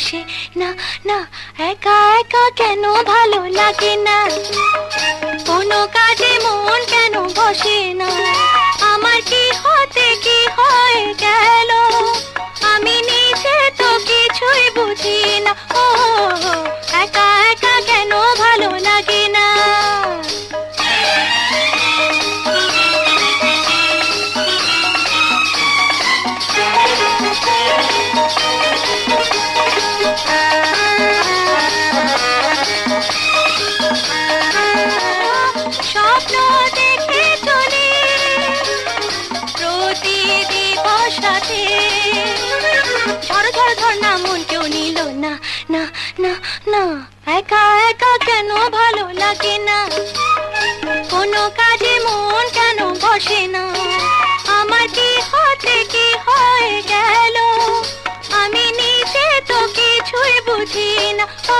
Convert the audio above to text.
বসে না না, একা একা কেন ভালো লাগে না, কোনো কাজে মন কেন বসে না, আমার কি হতে কি হয়ে গেল, আমি নিজে তো কিছুই বুঝি না। ও একা একা কেন ভালো লাগে না। স্বপ্ন দেখে চলি প্রতি দিবস রাতে, ঝড় ঝড় ঝড় না মন কেউ নিল না না না না, একা একা কেন ভালো লাগে না, কোনো কাজে মন কেন বসে না, আমার কি হতে কি হয়ে গেল, আমি নিজে তো কিছুই বুঝি না। ও